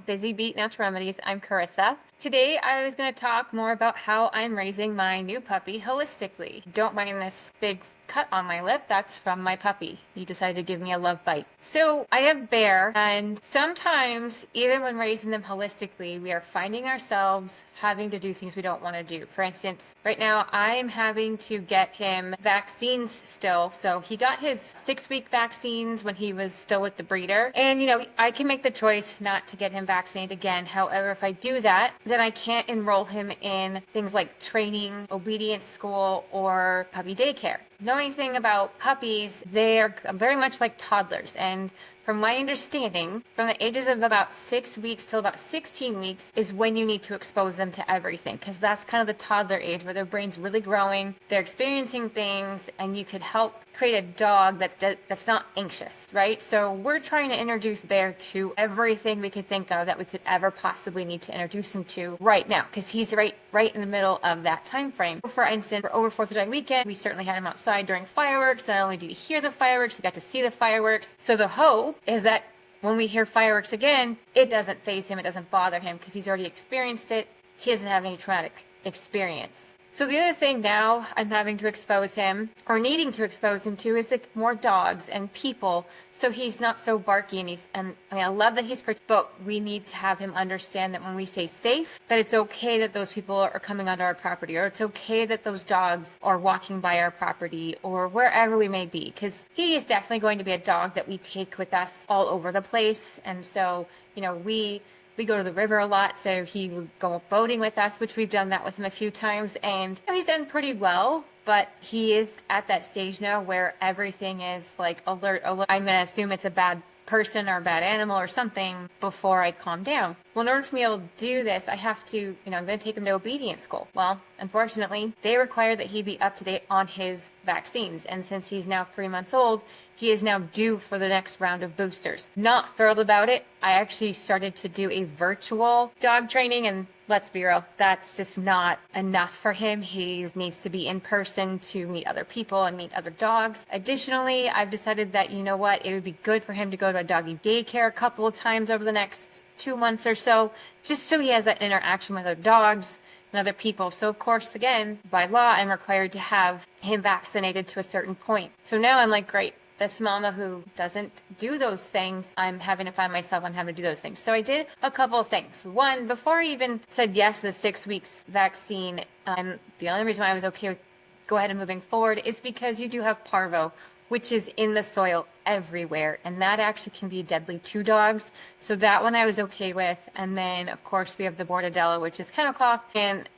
Busy Beat Natural Remedies. I'm Karissa. Today I was going to talk more about how I'm raising my new puppy holistically. Don't mind this big cut on my lip. That's from my puppy. He decided to give me a love bite. So I have Bear, and sometimes even when raising them holistically, we are finding ourselves having to do things we don't want to do. For instance, right now I'm having to get him vaccines still. So he got his 6-week vaccines when he was still with the breeder. And I can make the choice not to get him vaccinated again. However, if I do that, then I can't enroll him in things like training, obedience school, or puppy daycare. Knowing anything about puppies, they are very much like toddlers. And from my understanding, from the ages of about 6 weeks till about 16 weeks is when you need to expose them to everything, because that's kind of the toddler age where their brain's really growing, they're experiencing things, and you could help create a dog that's not anxious, right? So we're trying to introduce Bear to everything we could think of that we could ever possibly need to introduce him to right now, because he's right in the middle of that time frame. For instance, over 4th of July weekend, we certainly had him outside during fireworks. Not only did he hear the fireworks, he got to see the fireworks. So the hope is that when we hear fireworks again, it doesn't faze him, it doesn't bother him, because he's already experienced it. He doesn't have any traumatic experience. So the other thing now I'm having to expose him, or needing to expose him to, is like more dogs and people, so he's not so barky. And I love that he's protected, but we need to have him understand that when we say safe, that it's okay that those people are coming onto our property, or it's okay that those dogs are walking by our property, or wherever we may be, because he is definitely going to be a dog that we take with us all over the place. And so, we go to the river a lot, so he would go boating with us, which we've done that with him a few times, and he's done pretty well, but he is at that stage now where everything is like alert. I'm going to assume it's a bad person or a bad animal or something before I calm down. Well, in order for me to be able to do this, I have to, I'm going to take him to obedience school. Well, unfortunately, they require that he be up to date on his vaccines. And since he's now 3 months old, he is now due for the next round of boosters. Not thrilled about it. I actually started to do a virtual dog training, and let's be real, that's just not enough for him. He needs to be in person to meet other people and meet other dogs. Additionally, I've decided that, it would be good for him to go to a doggy daycare a couple of times over the next 2 months or so, just so he has that interaction with other dogs and other people. So of course, again, by law, I'm required to have him vaccinated to a certain point. So now I'm like, great. This mama who doesn't do those things, I'm having to find myself, I'm having to do those things. So I did a couple of things. One, before I even said yes to the 6 weeks vaccine, the only reason why I was okay with go ahead and moving forward is because you do have parvo, which is in the soil everywhere, and that actually can be deadly to dogs. So that one I was okay with. And then of course we have the Bordetella, which is kennel cough, and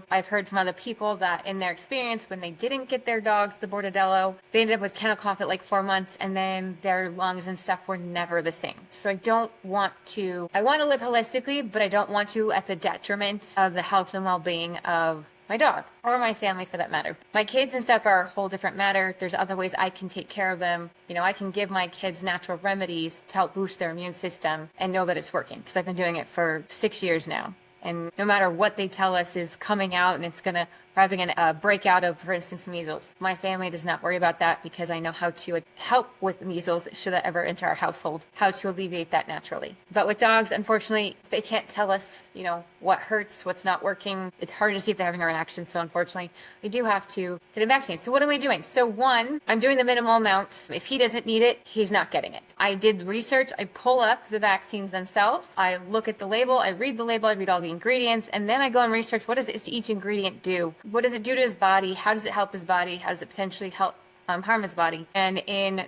I've heard from other people that in their experience, when they didn't get their dogs the Bordello, they ended up with kennel cough at like 4 months, and then their lungs and stuff were never the same. So I want to live holistically, but I don't want to at the detriment of the health and well-being of my dog, or my family for that matter. My kids and stuff are a whole different matter. There's other ways I can take care of them. I can give my kids natural remedies to help boost their immune system and know that it's working, because I've been doing it for 6 years now. And no matter what they tell us is coming out and it's we're having a breakout of, for instance, measles. My family does not worry about that, because I know how to help with measles should that ever enter our household, how to alleviate that naturally. But with dogs, unfortunately, they can't tell us, what hurts, what's not working. It's hard to see if they're having a reaction. So unfortunately, we do have to get a vaccine. So what am I doing? So one, I'm doing the minimal amounts. If he doesn't need it, he's not getting it. I did research. I pull up the vaccines themselves. I look at the label. I read the label. I read all the ingredients. And then I go and research, what does each ingredient do? What does it do to his body? How does it help his body? How does it potentially help harm his body? And in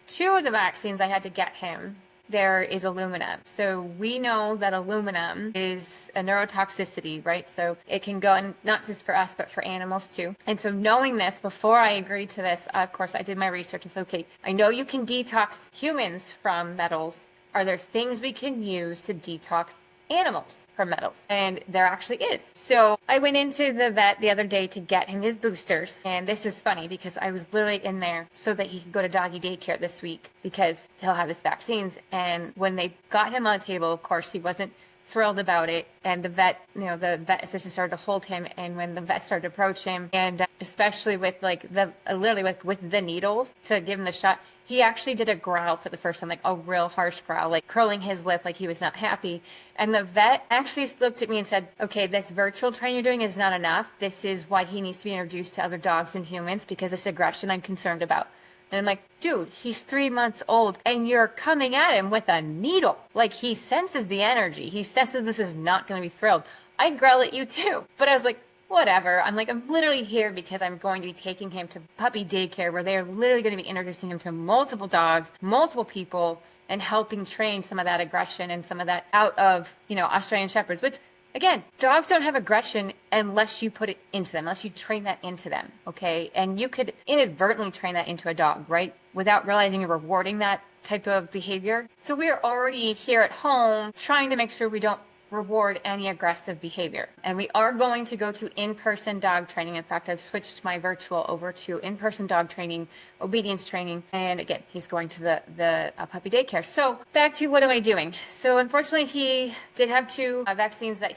2 of the vaccines I had to get him, there is aluminum. So we know that aluminum is a neurotoxicity, right? So it can go, and not just for us, but for animals too. And so knowing this, before I agreed to this, of course, I did my research and said, okay, I know you can detox humans from metals. Are there things we can use to detox animals from metals? And there actually is. So I went into the vet the other day to get him his boosters. And this is funny, because I was literally in there so that he could go to doggy daycare this week, because he'll have his vaccines. And when they got him on the table, of course, he wasn't thrilled about it. And the vet assistant started to hold him. And when the vet started to approach him, and especially with like literally with the needles to give him the shot, he actually did a growl for the first time, like a real harsh growl, like curling his lip like he was not happy. And the vet actually looked at me and said, okay, this virtual training you're doing is not enough. This is why he needs to be introduced to other dogs and humans, because this aggression I'm concerned about. And I'm like, dude, he's 3 months old and you're coming at him with a needle. Like, he senses the energy. He senses this is not going to be thrilled. I'd growl at you too. But I was like, whatever. I'm like, I'm literally here because I'm going to be taking him to puppy daycare where they're literally going to be introducing him to multiple dogs, multiple people, and helping train some of that aggression and some of that out of, Australian Shepherds, which, again, dogs don't have aggression unless you put it into them, unless you train that into them, okay? And you could inadvertently train that into a dog, right? Without realizing you're rewarding that type of behavior. So we're already here at home trying to make sure we don't reward any aggressive behavior. And we are going to go to in-person dog training. In fact, I've switched my virtual over to in-person dog training, obedience training. And again, he's going to the puppy daycare. So back to what am I doing? So unfortunately, he did have 2 vaccines that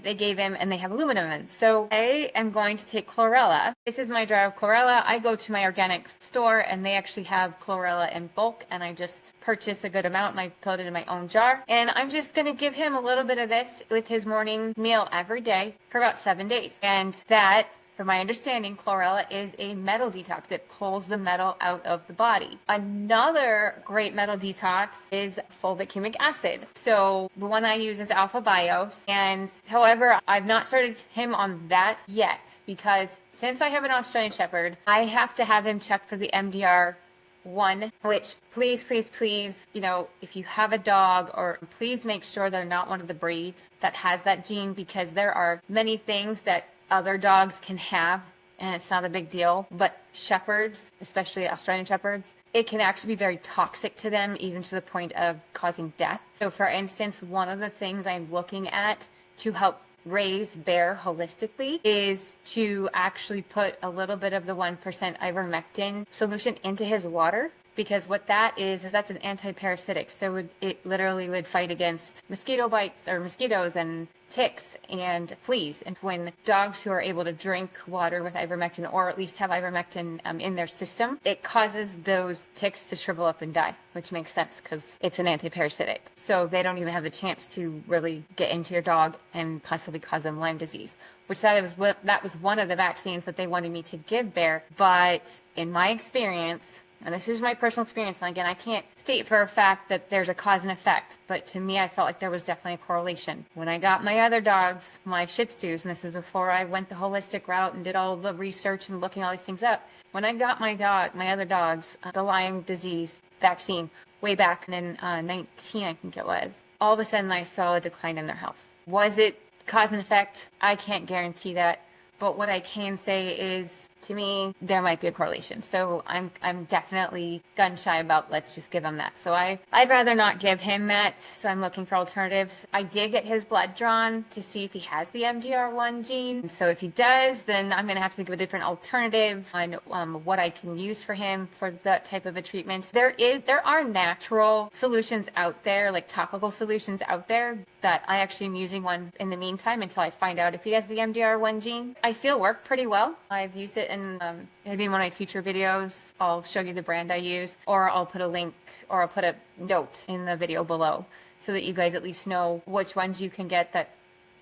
they gave him, and they have aluminum in. So I am going to take chlorella. This is my jar of chlorella. I go to my organic store and they actually have chlorella in bulk, and I just purchase a good amount and I put it in my own jar. And I'm just going to give him a little bit of this with his morning meal every day for about 7 days. And that, from my understanding, chlorella is a metal detox. It pulls the metal out of the body. Another great metal detox is fulvic humic acid. So the one I use is Alpha Bios. And however, I've not started him on that yet because since I have an Australian Shepherd, I have to have him checked for the MDR1, which please, if you have a dog, or please make sure they're not one of the breeds that has that gene, because there are many things that other dogs can have, and it's not a big deal. But shepherds, especially Australian Shepherds, it can actually be very toxic to them, even to the point of causing death. So for instance, one of the things I'm looking at to help raise Bear holistically is to actually put a little bit of the 1% ivermectin solution into his water. Because what that is that's an anti-parasitic. So it literally would fight against mosquito bites or mosquitoes and ticks and fleas. And when dogs who are able to drink water with ivermectin, or at least have ivermectin in their system, it causes those ticks to shrivel up and die, which makes sense because it's an anti-parasitic. So they don't even have the chance to really get into your dog and possibly cause them Lyme disease. Which that was one of the vaccines that they wanted me to give Bear. But in my experience, and this is my personal experience, and again, I can't state for a fact that there's a cause and effect, but to me, I felt like there was definitely a correlation. When I got my other dogs, my Shih Tzus, and this is before I went the holistic route and did all the research and looking all these things up, when I got my other dogs, the Lyme disease vaccine way back in 19, I think it was, all of a sudden I saw a decline in their health. Was it cause and effect? I can't guarantee that. But what I can say is, to me, there might be a correlation. So I'm definitely gun shy about let's just give him that. So I'd rather not give him that. So I'm looking for alternatives. I did get his blood drawn to see if he has the MDR1 gene. So if he does, then I'm going to have to think of a different alternative on what I can use for him for that type of a treatment. There are natural solutions out there, like topical solutions out there, that I actually am using one in the meantime until I find out if he has the MDR1 gene. I feel work pretty well. I've used it in maybe in one of my future videos. I'll show you the brand I use, or I'll put a link, or I'll put a note in the video below so that you guys at least know which ones you can get. That,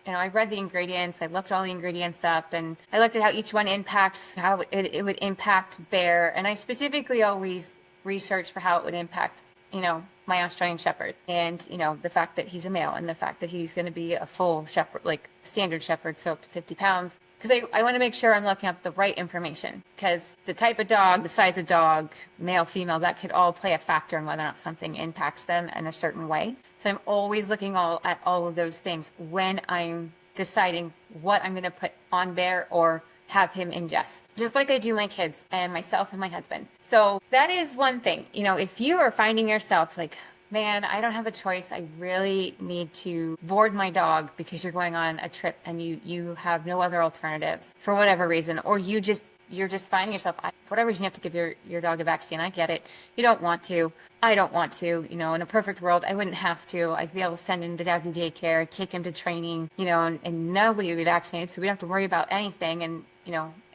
I read the ingredients, I looked all the ingredients up, and I looked at how each one impacts, how it would impact Bear, and I specifically always research for how it would impact my Australian Shepherd, and the fact that he's a male, and the fact that he's going to be a full shepherd, like standard shepherd, so up to 50 pounds. Because I want to make sure I'm looking up the right information, because the type of dog, the size of dog, male, female, that could all play a factor in whether or not something impacts them in a certain way. So I'm always looking at all of those things when I'm deciding what I'm going to put on Bear or have him ingest, just like I do my kids and myself and my husband. So that is one thing. If you are finding yourself like, man, I don't have a choice, I really need to board my dog because you're going on a trip and you have no other alternatives for whatever reason, or you just you're just finding yourself, for whatever reason, you have to give your dog a vaccine. I get it. You don't want to. I don't want to. In a perfect world, I wouldn't have to. I'd be able to send him to doggy daycare, take him to training, and nobody would be vaccinated, so we don't have to worry about anything. And,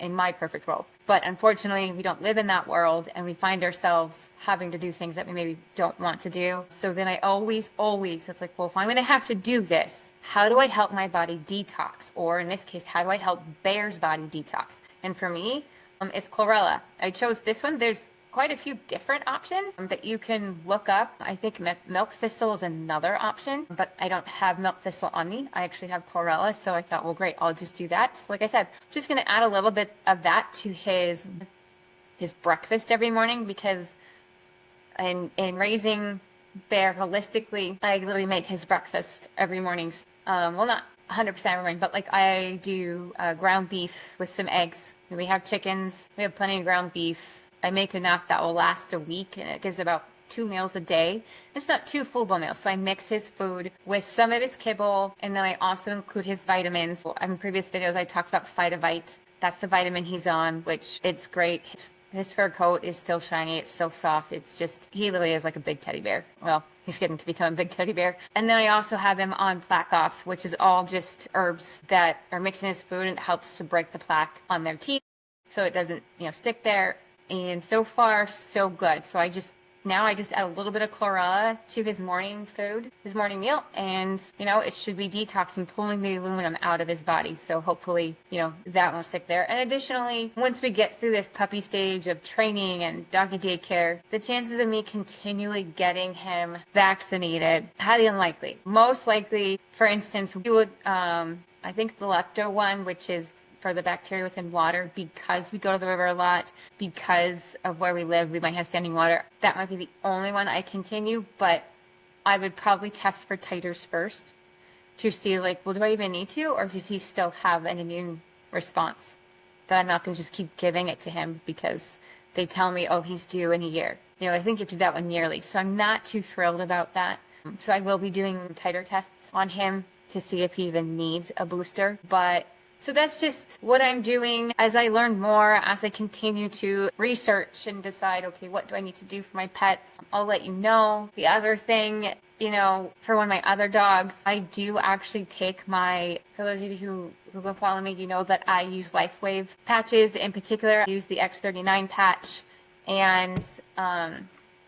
in my perfect world. But unfortunately, we don't live in that world, and we find ourselves having to do things that we maybe don't want to do. So then I always, it's like, well, if I'm going to have to do this, how do I help my body detox? Or in this case, how do I help Bear's body detox? And for me, it's chlorella. I chose this one. There's quite a few different options that you can look up. I think milk thistle is another option, but I don't have milk thistle on me. I actually have chlorella, so I thought, well, great, I'll just do that. So like I said, I'm just going to add a little bit of that to his breakfast every morning, because in raising Bear holistically, I literally make his breakfast every morning. Well, not 100% every morning, but like I do ground beef with some eggs. We have chickens. We have plenty of ground beef. I make enough that will last a week, and it gives about 2 meals a day. It's not 2 full-blown meals, so I mix his food with some of his kibble, and then I also include his vitamins. In previous videos, I talked about Phytovite. That's the vitamin he's on, which it's great. His fur coat is still shiny. It's still soft. It's just, he literally is like a big teddy bear. Well, he's getting to become a big teddy bear. And then I also have him on plaque off, which is all just herbs that are mixed in his food, and it helps to break the plaque on their teeth so it doesn't, stick there. And so far, so good. So I just add a little bit of chlorella to his morning food, his morning meal, and, it should be detoxing, pulling the aluminum out of his body. So hopefully, that won't stick there. And additionally, once we get through this puppy stage of training and doggy daycare, the chances of me continually getting him vaccinated, highly unlikely. Most likely, for instance, we would, I think the lepto one, which is for the bacteria within water, because we go to the river a lot, because of where we live, we might have standing water. That might be the only one I continue, but I would probably test for titers first to see, like, well, do I even need to, or does he still have an immune response that I'm not going to just keep giving it to him because they tell me, oh, he's due in a year. I think you have to do that one yearly, so I'm not too thrilled about that. So I will be doing titer tests on him to see if he even needs a booster, but so that's just what I'm doing as I learn more, as I continue to research and decide, okay, what do I need to do for my pets? I'll let you know. The other thing, for one of my other dogs, I do actually take for those of you who will follow me, you know that I use LifeWave patches. In particular, I use the X39 patch, and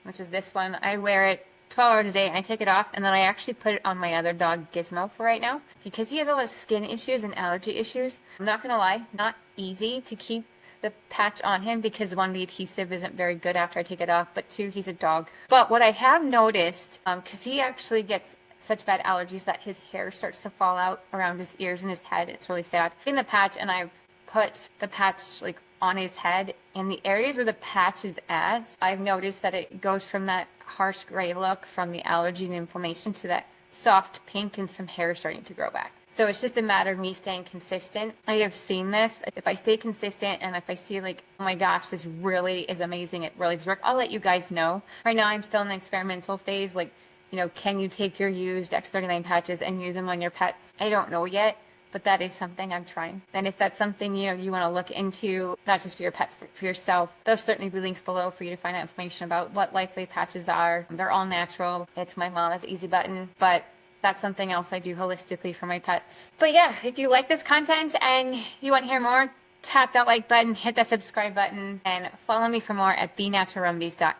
which is this one. I wear it 12 hours a day, and I take it off, and then I actually put it on my other dog, Gizmo, for right now, because he has a lot of skin issues and allergy issues. I'm not going to lie, not easy to keep the patch on him, because one, the adhesive isn't very good after I take it off, but two, he's a dog. But what I have noticed, because he actually gets such bad allergies that his hair starts to fall out around his ears and his head. It's really sad. In the patch, and I've put the patch like on his head, and the areas where the patch is at, I've noticed that it goes from that harsh gray look from the allergy and inflammation to that soft pink, and some hair starting to grow back. So it's just a matter of me staying consistent. I have seen this. If I stay consistent, and if I see like, oh my gosh, this really is amazing, it really does work, I'll let you guys know. Right now I'm still in the experimental phase. Like, can you take your used X39 patches and use them on your pets? I don't know yet, but that is something I'm trying. And if that's something you want to look into, not just for your pets, but for yourself, there'll certainly be links below for you to find out information about what LifeWave patches are. They're all natural. It's my mama's easy button, but that's something else I do holistically for my pets. But yeah, if you like this content and you want to hear more, tap that like button, hit that subscribe button, and follow me for more at benaturalremedies.com.